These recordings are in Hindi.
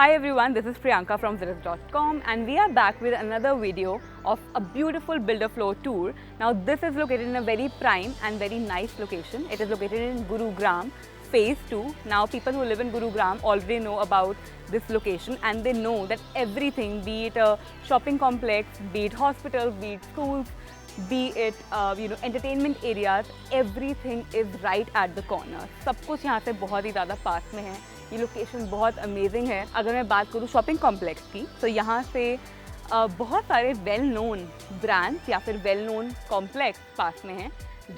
Hi everyone, this is Priyanka from Zirif.com and we are back with another video of a beautiful builder floor tour. Now this is located in a very prime and very nice location. It is located in Gurugram, Phase 2. Now people who live in Gurugram already know about this location and they know that everything, be it a shopping complex, be it hospitals, be it schools, be it entertainment areas, everything is right at the corner. सब कुछ यहाँ से बहुत ही ज़्यादा पास में है. ये लोकेशन बहुत अमेजिंग है. अगर मैं बात करूँ शॉपिंग कॉम्प्लेक्स की तो यहाँ से बहुत सारे वेल नोन ब्रांड्स या फिर वेल नोन कॉम्प्लेक्स पास में हैं,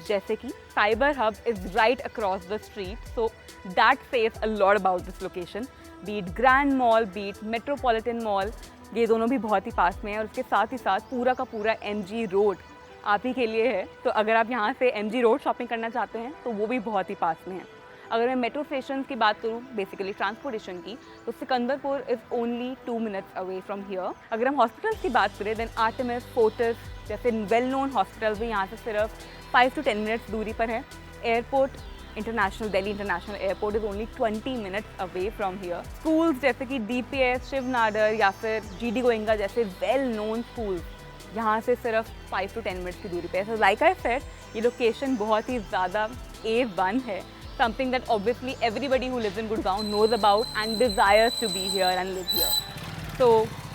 जैसे कि cyber hub is right across the street, so that says a lot about this location. Beat grand mall, beat metropolitan mall, ये दोनों भी बहुत ही पास में है. और उसके साथ ही साथ पूरा का पूरा MG रोड आप ही के लिए है. तो अगर आप यहाँ से MG रोड शॉपिंग करना चाहते हैं तो वो भी बहुत ही पास में है. अगर मैं मेट्रो स्टेशन की बात करूँ, बेसिकली ट्रांसपोर्टेशन की, तो Sikandarpur is only 2 minutes away from here. अगर हम हॉस्पिटल्स की बात करें देन आर्टेमिस, फोर्टिस जैसे वेल नोन हॉस्पिटल्स भी यहाँ से सिर्फ 5 to 10 मिनट्स दूरी पर है. Airport international, Delhi international airport is only 20 minutes away from here. Schools जैसे कि DPS, शिव नाडर या फिर GD गोइंगा जैसे वेल नोन स्कूल्स यहाँ से सिर्फ 5 to 10 मिनट्स की दूरी पे है. सो लाइक आई सेड, ये लोकेशन बहुत ही ज़्यादा A1 है. Something that obviously everybody who lives in Gurgaon knows about and desires to be here and live here. So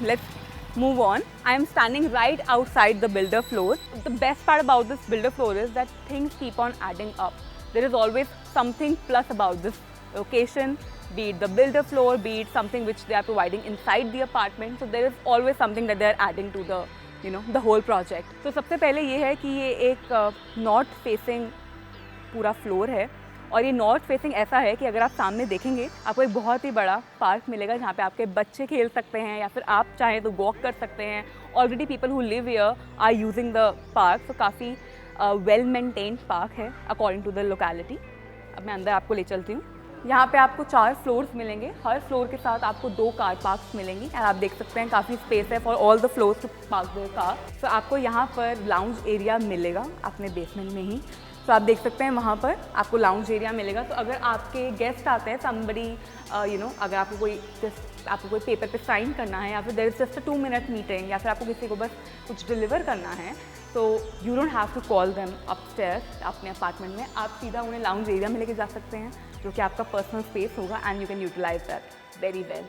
let's move on. I am standing right outside the builder floor. The best part about this builder floor is that things keep on adding up. There is always something plus about this location, be it the builder floor, be it something which they are providing inside the apartment. So there is always something that they are adding to the whole project. So सबसे पहले ये है कि ये एक नॉर्थ फेसिंग पूरा फ्लोर है. और ये नॉर्थ फेसिंग ऐसा है कि अगर आप सामने देखेंगे आपको एक बहुत ही बड़ा पार्क मिलेगा जहाँ पे आपके बच्चे खेल सकते हैं या फिर आप चाहें तो वॉक कर सकते हैं. Already people who live here are using the park, तो काफ़ी वेल मेंटेन्ड पार्क है अकॉर्डिंग टू द लोकेलिटी. अब मैं अंदर आपको ले चलती हूँ. यहाँ पे आपको 4 फ्लोर्स मिलेंगे. हर फ्लोर के साथ आपको 2 कार पार्क्स मिलेंगी. और आप देख सकते हैं काफ़ी स्पेस है for all the floors to park their car. तो आपको यहाँ पर लाउंज एरिया मिलेगा अपने बेसमेंट में ही. तो आप देख सकते हैं वहाँ पर आपको लाउंज एरिया मिलेगा. तो अगर आपके गेस्ट आते हैं, समबडी अगर आपको कोई पेपर पे साइन करना है या फिर there is just a 2 minute meeting या फिर आपको किसी को बस कुछ डिलीवर करना है, तो you don't have to call them upstairs अपने अपार्टमेंट में. आप सीधा उन्हें लाउंज एरिया में लेके जा सकते हैं जो कि आपका पर्सनल स्पेस होगा and you can utilize that very well.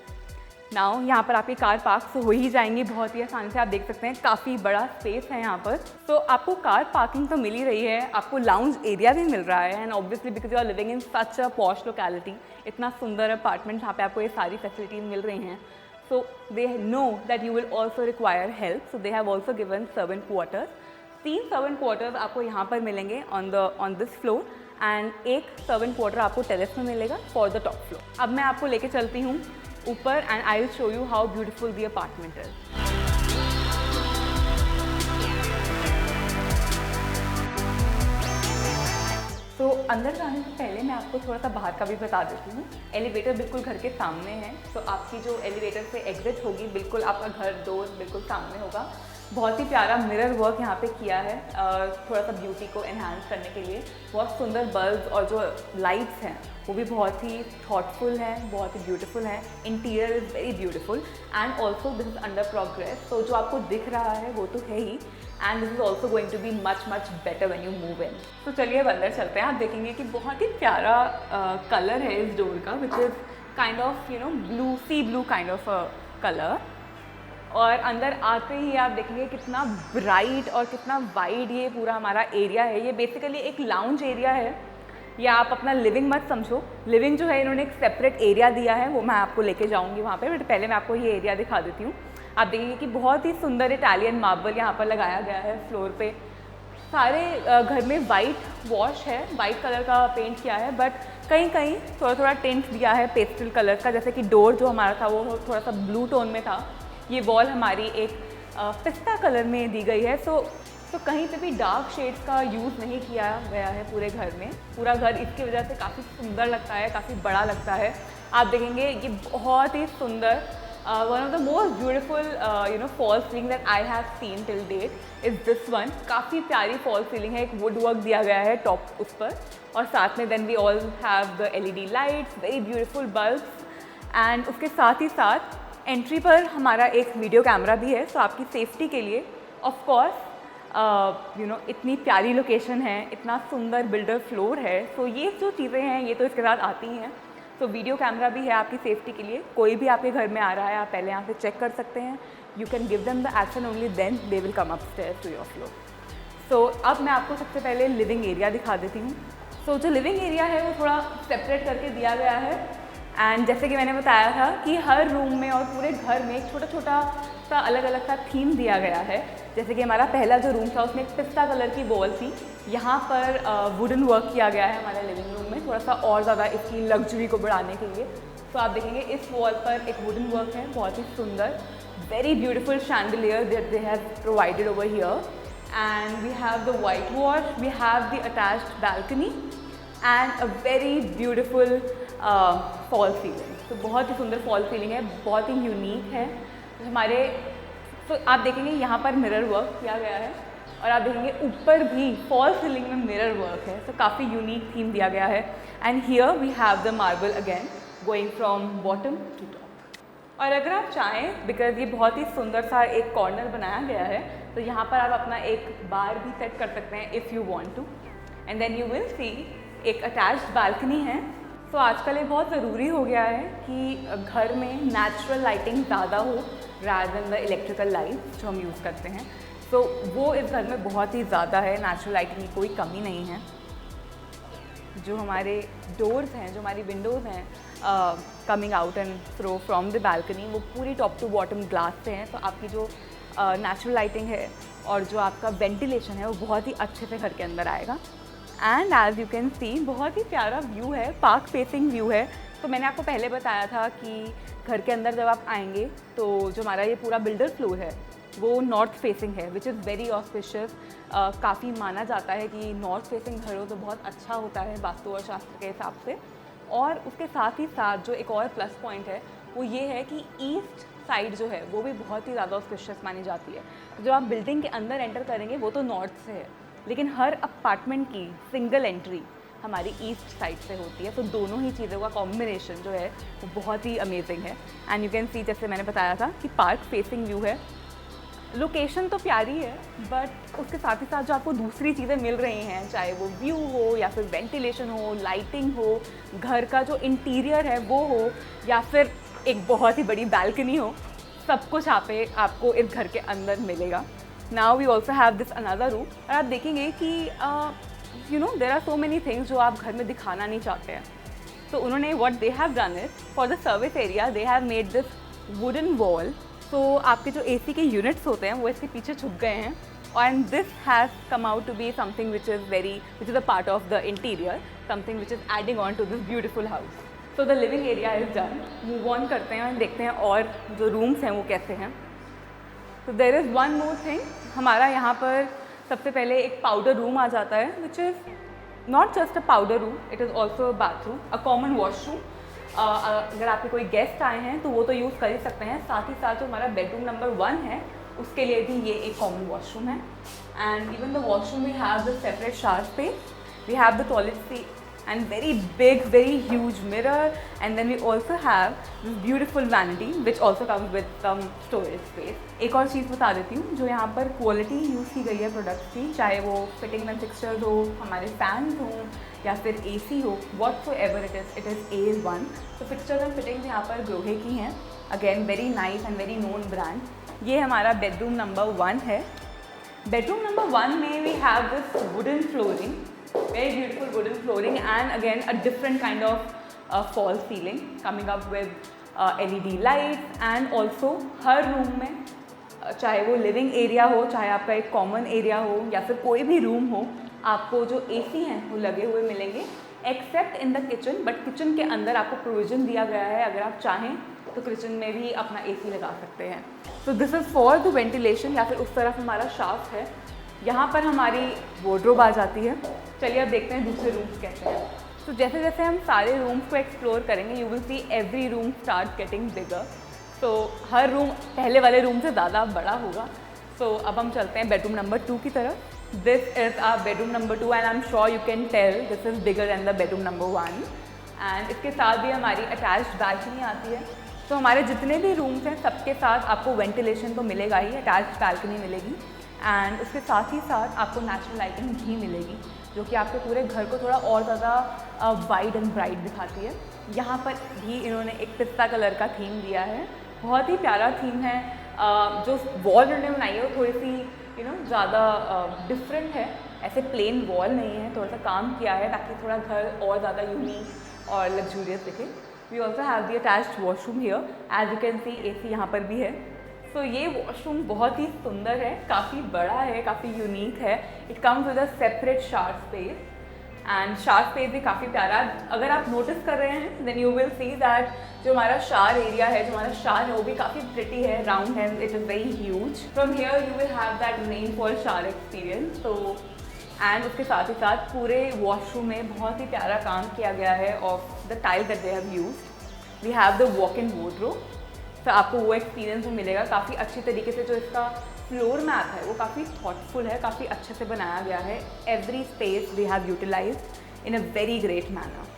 Now यहाँ पर आपकी कार पार्क हो ही जाएंगी बहुत ही आसानी से. आप देख सकते हैं काफ़ी बड़ा स्पेस है यहाँ पर. तो आपको कार पार्किंग तो मिल ही रही है, आपको लाउंज एरिया भी मिल रहा है. And obviously because you are living in such a posh locality, इतना सुंदर अपार्टमेंट जहाँ पे आपको ये सारी फैसिलिटीज मिल रही हैं. So they know that you will also require help, so they have also given servant quarters. 3 servant quarters आपको यहाँ पर मिलेंगे ऑन दिस फ्लोर एंड एक सर्वेंट क्वार्टर आपको टेरेस में मिलेगा फॉर द टॉप फ्लोर. अब मैं आपको लेके चलती हूँ ऊपर and I will show you how beautiful the apartment is. तो अंदर जाने से पहले मैं आपको थोड़ा सा बाहर का भी बता देती हूँ. एलिवेटर बिल्कुल घर के सामने है. तो आपकी जो एलिवेटर से एग्जिट होगी बिल्कुल आपका घर डोर बिल्कुल सामने होगा. बहुत ही प्यारा मिरर वर्क यहाँ पे किया है थोड़ा सा ब्यूटी को एनहांस करने के लिए. बहुत सुंदर बल्ब और जो लाइट्स हैं वो भी बहुत ही थॉटफुल हैं, बहुत ही ब्यूटीफुल हैं. Interior is very beautiful and also this is under progress. तो जो आपको दिख रहा है वो तो है ही and this is also going to be much better when you move in. तो चलिए अब अंदर चलते हैं. आप देखेंगे कि बहुत ही प्यारा कलर है इस डोर का, which is kind of blue, sea blue kind of colour. और अंदर आते ही आप देखेंगे कितना ब्राइट और कितना वाइड ये पूरा हमारा एरिया है. ये बेसिकली एक लाउंज एरिया है, या आप अपना लिविंग मत समझो. लिविंग जो है इन्होंने एक सेपरेट एरिया दिया है, वो मैं आपको लेके जाऊंगी वहाँ पे. बट पहले मैं आपको ये एरिया दिखा देती हूँ. आप देखेंगे कि बहुत ही सुंदर इटालियन मार्बल यहाँ पर लगाया गया है फ्लोर पे. सारे घर में वाइट वॉश है, वाइट कलर का पेंट किया है, बट कहीं कहीं थोड़ा टिंट दिया है पेस्टल कलर का. जैसे कि डोर जो हमारा था वो थोड़ा सा ब्लू टोन में था. ये वॉल हमारी एक पिस्ता कलर में दी गई है. सो कहीं पे भी डार्क शेड्स का यूज़ नहीं किया गया है पूरे घर में. पूरा घर इसकी वजह से काफ़ी सुंदर लगता है, काफ़ी बड़ा लगता है. आप देखेंगे ये बहुत ही सुंदर, one of the most beautiful fall ceiling that I have seen till that is this one. काफ़ी प्यारी फॉल सीलिंग है, एक वुड वर्क दिया गया है टॉप उस पर. और साथ में then we all have the LED lights, very beautiful bulbs. And उसके साथ ही साथ एंट्री पर हमारा एक वीडियो कैमरा भी है, सो आपकी सेफ्टी के लिए ऑफ कोर्स इतनी प्यारी लोकेशन है, इतना सुंदर बिल्डर फ्लोर है, सो ये जो चीज़ें हैं ये तो इसके साथ आती हैं। सो वीडियो कैमरा भी है आपकी सेफ्टी के लिए, कोई भी आपके घर में आ रहा है आप पहले यहाँ से चेक कर सकते हैं। You can give them the action only then they will come upstairs to your floor. So अब मैं आपको सबसे पहले लिविंग एरिया दिखा देती हूँ। सो जो लिविंग एरिया है वो थोड़ा सेपरेट करके दिया गया है, एंड जैसे कि मैंने बताया था कि हर रूम में और पूरे घर में एक छोटा छोटा सा अलग अलग सा थीम दिया गया है। जैसे कि हमारा पहला जो रूम था उसमें एक पिस्ता कलर की वॉल थी, यहाँ पर वुडन वर्क किया गया है हमारे लिविंग रूम में, थोड़ा सा और ज़्यादा इसकी लग्जरी को बढ़ाने के लिए। तो आप देखेंगे इस वॉल पर एक वुडन वर्क है, बहुत ही सुंदर, very beautiful chandelier that they have provided over here, and we have the white wash, we have the attached balcony and a very beautiful fall ceiling. तो बहुत ही सुंदर फॉल सीलिंग है, बहुत ही यूनिक है हमारे। तो आप देखेंगे यहाँ पर मिरर वर्क किया गया है, और आप देखेंगे ऊपर भी फॉल सीलिंग में मिरर वर्क है, तो काफ़ी यूनिक थीम दिया गया है। And here we have the marble again going from bottom to top. और अगर आप चाहें, बिकॉज ये बहुत ही सुंदर सा एक कॉर्नर बनाया गया है, तो यहाँ पर आप अपना एक बार भी सेट कर सकते हैं if you want to, and then you will see एक अटैच्ड बालकनी है। तो आजकल ये बहुत ज़रूरी हो गया है कि घर में नेचुरल लाइटिंग ज़्यादा हो rather than the electrical light जो हम यूज़ करते हैं। तो वो इस घर में बहुत ही ज़्यादा है, नेचुरल लाइटिंग की कोई कमी नहीं है। जो हमारे डोर्स हैं, जो हमारी विंडोज़ हैं coming out and throw from the balcony, वो पूरी टॉप टू बॉटम ग्लास से हैं, तो आपकी जो नेचुरल लाइटिंग है और जो आपका वेंटिलेशन है वो बहुत ही अच्छे से घर के अंदर आएगा। And as you can see बहुत ही प्यारा व्यू है, पार्क फेसिंग व्यू है। तो मैंने आपको पहले बताया था कि घर के अंदर जब आप आएंगे तो जो हमारा ये पूरा बिल्डर फ्लोर है वो नॉर्थ फेसिंग है, विच इज़ वेरी ऑस्पिशियस। काफ़ी माना जाता है कि नॉर्थ फेसिंग घर हो तो बहुत अच्छा होता है वास्तु और शास्त्र के हिसाब से। और उसके साथ ही साथ जो एक और प्लस पॉइंट है वो ये है कि ईस्ट साइड जो है वो भी बहुत ही ज़्यादा ऑस्पिशियस मानी जाती है। तो जब आप बिल्डिंग के अंदर एंटर करेंगे वो तो नॉर्थ से है, लेकिन हर अपार्टमेंट की सिंगल एंट्री हमारी ईस्ट साइड से होती है। तो दोनों ही चीज़ों का कॉम्बिनेशन जो है वो बहुत ही अमेजिंग है। एंड यू कैन सी, जैसे मैंने बताया था कि पार्क फेसिंग व्यू है। लोकेशन तो प्यारी है, बट उसके साथ ही साथ जो आपको दूसरी चीज़ें मिल रही हैं, चाहे वो व्यू हो या फिर वेंटिलेशन हो, लाइटिंग हो, घर का जो इंटीरियर है वो हो, या फिर एक बहुत ही बड़ी बालकनी हो, सब कुछ आपको इस घर के अंदर मिलेगा। Now we also have this another room, और आप देखेंगे कि there are so many things जो आप घर में दिखाना नहीं चाहते हैं। तो उन्होंने what they have done is for the service area they have made this wooden wall. तो आपके जो AC के यूनिट्स होते हैं वो इसके पीछे छुप गए हैं, and this has come out to be something which is a part of the interior, something which is adding on to this beautiful house. So the living area is done. Move on करते हैं और देखते हैं और जो रूम्स हैं वो कैसे हैं। तो there is one more thing, हमारा यहाँ पर सबसे पहले एक पाउडर रूम आ जाता है, which is not just a powder room, it is also a bathroom, a common washroom. अगर आपके कोई गेस्ट आए हैं तो वो तो यूज़ कर ही सकते हैं। साथ ही साथ जो हमारा बेडरूम नंबर 1 है उसके लिए भी ये एक कॉमन वॉशरूम है। And even the washroom we have the separate shower space, we have the toilet seat and very big, very huge mirror, and then we also have this beautiful vanity which also comes with some storage space. एक और चीज़ बता देती हूँ, जो यहाँ पर क्वालिटी यूज़ की गई है प्रोडक्ट्स की, चाहे वो फिटिंग एंड फिक्सचर्स हो, हमारे फैंस हों या फिर AC हो, whatsoever it is AS1। तो फिक्सचर्स एंड फिटिंग्स यहाँ पर ग्रोहे की हैं, again very nice and very known brand. ये हमारा बेडरूम नंबर 1 है। बेडरूम नंबर 1 में we have this wooden flooring, very beautiful wooden flooring, and again a different kind of false ceiling coming up with LED lights, and also her room में चाहे वो लिविंग एरिया हो, चाहे आपका एक कॉमन एरिया हो या फिर कोई भी रूम हो, आपको जो AC हैं वो लगे हुए मिलेंगे, accept in the kitchen. But kitchen के अंदर आपको प्रोविज़न दिया गया है, अगर आप चाहें तो किचन में भी अपना AC लगा सकते हैं। तो this is for the ventilation. या फिर उस तरफ हमारा शाफ्ट है, यहाँ पर हमारी वार्डरोब आ जाती है। चलिए अब देखते हैं दूसरे रूम्स कैसे हैं। तो जैसे जैसे हम सारे रूम्स को एक्सप्लोर करेंगे, you will see every room start getting bigger. तो हर रूम पहले वाले रूम से ज़्यादा बड़ा होगा। तो अब हम चलते हैं बेडरूम नंबर 2 की तरफ। This is our bedroom number 2 and I am sure you can tell this is bigger than the bedroom number 1। एंड इसके साथ भी हमारी अटैच्ड बालकनी आती है। तो हमारे जितने भी रूम्स हैं सबके साथ आपको वेंटिलेशन तो मिलेगा ही, अटैच्ड बालकनी मिलेगी एंड उसके साथ ही साथ आपको नेचुरल लाइटिंग भी मिलेगी जो कि आपके पूरे घर को थोड़ा और ज़्यादा वाइड एंड ब्राइट दिखाती है। यहाँ पर भी इन्होंने एक पिस्ता कलर का थीम दिया है, बहुत ही प्यारा थीम है। जो वॉल इन्होंने बनाई है वो थोड़ी सी ज़्यादा डिफरेंट है, ऐसे प्लेन वॉल नहीं है, थोड़ा सा काम किया है ताकि थोड़ा घर और ज़्यादा यूनिक और लग्जूरियस दिखे। We also have the attached washroom here, as you can see AC यहाँ पर भी है। तो ये वॉशरूम बहुत ही सुंदर है, काफ़ी बड़ा है, काफ़ी यूनिक है। It comes with a separate shower space and shower space भी काफ़ी प्यारा। अगर आप नोटिस कर रहे हैं then you will see that जो हमारा शावर एरिया है, जो हमारा शावर है वो भी काफ़ी प्रिटी है, राउंड है, it is very huge. From here you will have that rainfall shower experience. तो एंड उसके साथ ही साथ पूरे वॉशरूम में बहुत ही प्यारा काम किया गया है of the tile that they have used. We have the walk in wardrobe, तो आपको वो एक्सपीरियंस भी मिलेगा। काफ़ी अच्छी तरीके से जो इसका फ्लोर मैप है वो काफ़ी थॉटफुल है, काफ़ी अच्छे से बनाया गया है। Every space they have utilized in a very great manner.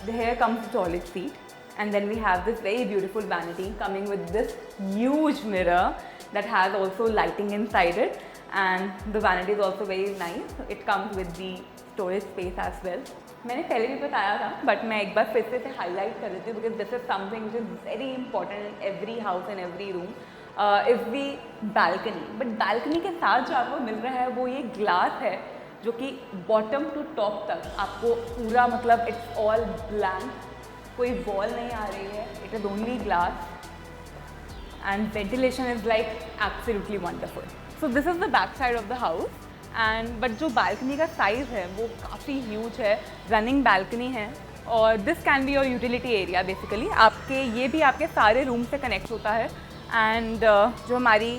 Here comes the toilet seat, and then we have this very beautiful vanity coming with this huge mirror that has also lighting inside it, and the vanity is also very nice. It comes with the storage space as well. मैंने पहले भी बताया था बट मैं एक बार फिर से हाईलाइट कर देती हूँ because this is something which is very important in every house and every room is the balcony. But balcony के साथ जो आपको मिल रहा है वो ये ग्लास है जो कि बॉटम टू टॉप तक आपको पूरा मतलब इट्स ऑल ब्लैंक, कोई वॉल नहीं आ रही है, it is only glass and ventilation is like absolutely wonderful. So this is the back side of the house and but जो बालकनी का साइज़ है वो काफ़ी ह्यूज है, रनिंग बालकनी है और this can be your utility area. Basically आपके ये भी आपके सारे रूम से कनेक्ट होता है एंड जो हमारी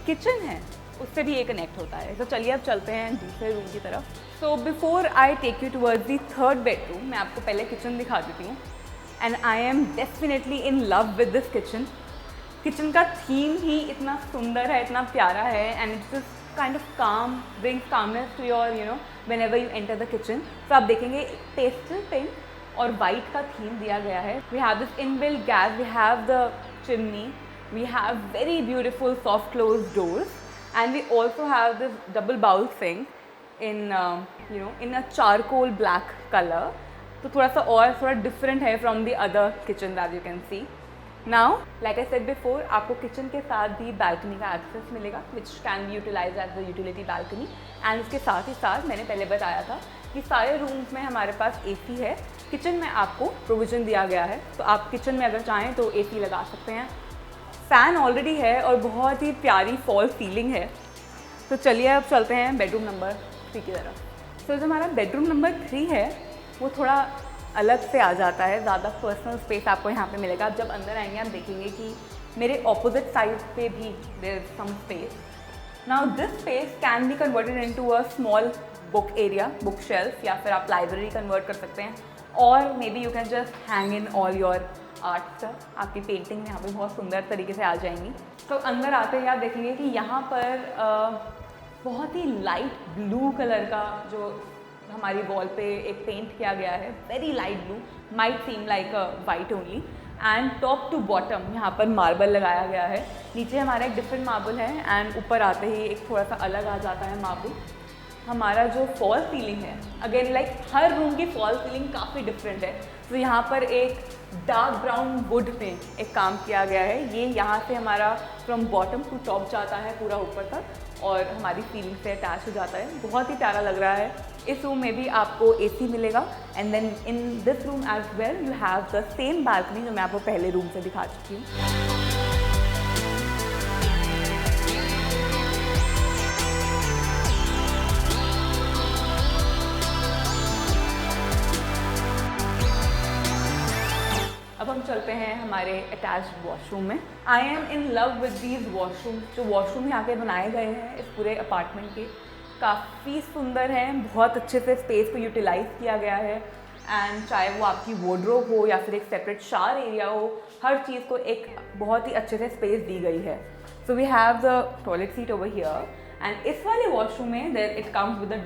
किचन है उससे भी ये कनेक्ट होता है। तो चलिए अब चलते हैं दूसरे रूम की तरफ। So before I take you towards the third bedroom, मैं आपको पहले किचन दिखा देती हूँ and I am definitely in love with this kitchen. Kitchen का थीम ही इतना सुंदर है, इतना प्यारा है and it's just kind of calm, brings calmness to your whenever you enter the kitchen. तो आप देखेंगे पेस्टल पिंक और वाइट का थीम दिया गया है। We have this inbuilt gas, we have the chimney, we have very beautiful soft close doors and we also have this double bowl sink in in a charcoal black color। तो थोड़ा सा और थोड़ा different है from the other kitchen that you can see। Now like I said before, आपको किचन के साथ भी balcony का access मिलेगा which can be utilized as the utility balcony। and उसके साथ ही साथ मैंने पहले बताया था कि सारे रूम्स में हमारे पास AC है। किचन में आपको प्रोविज़न दिया गया है तो आप किचन में अगर चाहें तो AC लगा सकते हैं। फ़ैन ऑलरेडी है और बहुत ही प्यारी फॉल सीलिंग है। तो चलिए अब चलते हैं बेडरूम नंबर 3 की तरफ। तो जो हमारा बेडरूम नंबर 3 है वो थोड़ा अलग से आ जाता है, ज़्यादा पर्सनल स्पेस आपको यहाँ पे मिलेगा। आप जब अंदर आएंगे आप देखेंगे कि मेरे ऑपोजिट साइड पे भी there is some space. Now this space can be converted into a small book area, book shelf, या फिर आप लाइब्रेरी कन्वर्ट कर सकते हैं और maybe you can just hang in all your art stuff. आपकी पेंटिंग यहाँ पे बहुत सुंदर तरीके से आ जाएंगी। तो अंदर आते ही आप देखेंगे कि यहाँ पर बहुत ही लाइट ब्लू कलर का जो हमारी वॉल पे एक पेंट किया गया है, very light blue, might seem like a white only and top to bottom यहाँ पर मार्बल लगाया गया है। नीचे हमारा एक डिफरेंट मार्बल है एंड ऊपर आते ही एक थोड़ा सा अलग आ जाता है मार्बल। हमारा जो फॉल सीलिंग है अगेन लाइक हर रूम की फॉल सीलिंग काफ़ी डिफरेंट है। तो यहाँ पर एक डार्क ब्राउन वुड में एक काम किया गया है। ये यहाँ से हमारा फ्रॉम बॉटम टू टॉप जाता है पूरा ऊपर तक और हमारी सीलिंग से अटैच हो जाता है, बहुत ही प्यारा लग रहा है। इस रूम में भी आपको AC मिलेगा and then in this room as well you have the same balcony जो मैं आपको पहले रूम से दिखा चुकी हूँ। अब हम चलते हैं हमारे अटैच्ड वॉशरूम में। I am in love with these washroom. जो वॉशरूम यहाँ के बनाए गए हैं इस पूरे अपार्टमेंट के काफ़ी सुंदर हैं, बहुत अच्छे से स्पेस को यूटिलाइज़ किया गया है एंड चाहे वो आपकी वार्डरोब हो या फिर एक सेपरेट शावर एरिया हो, हर चीज़ को एक बहुत ही अच्छे से स्पेस दी गई है। So we have the toilet seat over here and इस वाले वॉशरूम में there it comes with the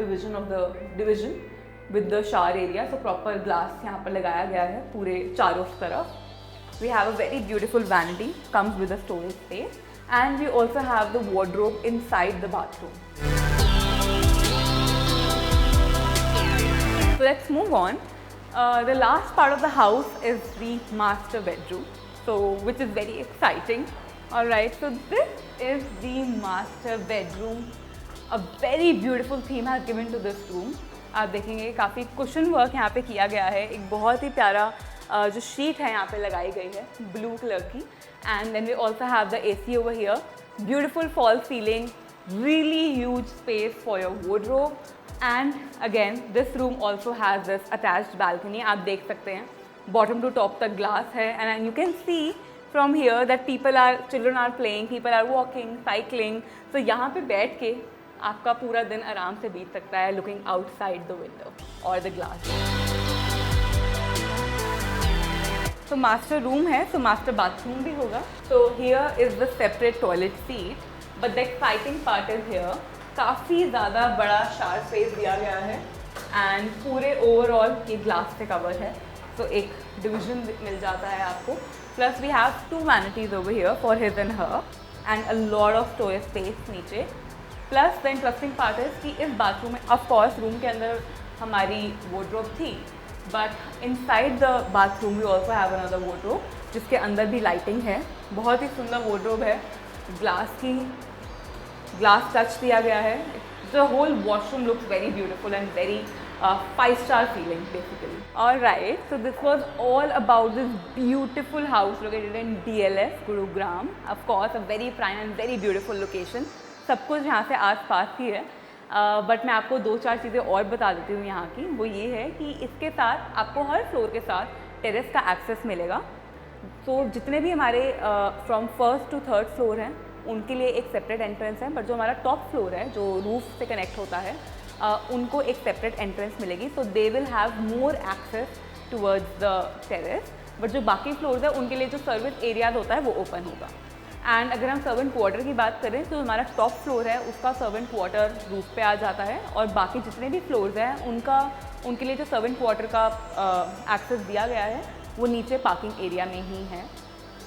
division with the shower area. So proper glass यहाँ पर लगाया गया है पूरे चारों तरफ We have a very beautiful vanity, comes with a storage space, and we also have the wardrobe inside the bathroom. So let's move on. The last part of the house is the master bedroom, so which is very exciting. All right, so this is the master bedroom. A very beautiful theme has given to this room. आप देखेंगे काफ़ी कुशन वर्क यहाँ पे किया गया है. एक बहुत ही प्यारा जो शीट है यहाँ पे लगाई गई है ब्लू कलर की. And then we also have the AC over here. Beautiful false ceiling, really huge space for your wardrobe. And again, this room also has this attached balcony. आप देख सकते हैं bottom to top तक glass है. And you can see from here that children are playing, people are walking, cycling. So यहाँ पे बैठ के आपका पूरा दिन आराम से बीत सकता है लुकिंग आउटसाइड द विंडो और द ग्लास. तो मास्टर रूम है, तो मास्टर बाथरूम भी होगा. तो here is the separate toilet seat, but the exciting part is here. काफ़ी ज़्यादा बड़ा शावर स्पेस दिया गया है एंड पूरे ओवरऑल ये ग्लास से कवर है. तो एक डिवीजन मिल जाता है आपको. Plus we have 2 vanities over here for his and her and a lot of storage space नीचे. Plus the interesting part is कि इस बाथरूम में ऑफकोर्स रूम के अंदर हमारी वार्डरोब थी, but inside the bathroom we also have another wardrobe जिसके अंदर भी लाइटिंग है. बहुत ही सुंदर वार्डरोब है, ग्लास टच दिया गया है. The whole washroom looks very beautiful and very 5-star feeling basically. Alright, so this was all about this beautiful house located in DLF, Gurugram. Of course, a very prime and very beautiful location. सब कुछ यहाँ से आस-पास ही है. बट मैं आपको 2-4 चीज़ें और बता देती हूँ यहाँ की. वो ये है कि इसके साथ आपको हर फ्लोर के साथ टेरेस का एक्सेस मिलेगा. तो जितने भी हमारे from 1st to 3rd floor हैं उनके लिए एक सेपरेट एंट्रेंस है, बट जो हमारा टॉप फ्लोर है जो रूफ से कनेक्ट होता है उनको एक सेपरेट एंट्रेंस मिलेगी. So they will have more access towards the terrace. But जो बाकी फ्लोर्स है उनके लिए जो सर्विस एरियाज होता है वो ओपन होगा. एंड अगर हम सर्वेंट क्वार्टर की बात करें तो हमारा टॉप फ्लोर है उसका सर्वेंट क्वार्टर रूफ पे आ जाता है, और बाकी जितने भी फ्लोर्स हैं उनके लिए जो सर्वेंट क्वार्टर का एक्सेस दिया गया है वो नीचे पार्किंग एरिया में ही है.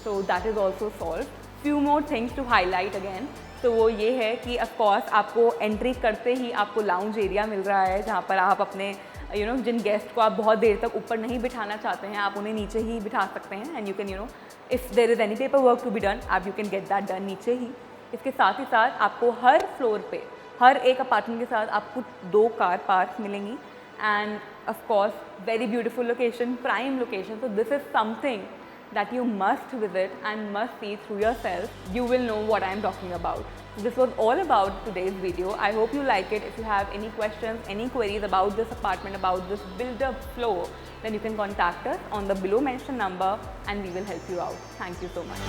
So that is also solve. Few more things to highlight again. तो वो ये है कि ऑफकोर्स आपको एंट्री करते ही आपको लाउंज एरिया मिल रहा है जहाँ पर आप अपने जिन गेस्ट को आप बहुत देर तक ऊपर नहीं बिठाना चाहते हैं आप उन्हें नीचे ही बिठा सकते हैं. And you can if there is any paper work to be done आप you can get that done नीचे ही. इसके साथ ही साथ आपको हर फ्लोर पे हर एक अपार्टमेंट के साथ आपको 2 कार पार्क मिलेंगी. And of course very beautiful location, prime location. So this is something that you must visit and must see through yourself. You will know what I am talking about. This was all about today's video. I hope you like it. If you have any questions, any queries about this apartment, about this build-up floor, then you can contact us on the below mentioned number and we will help you out. Thank you so much.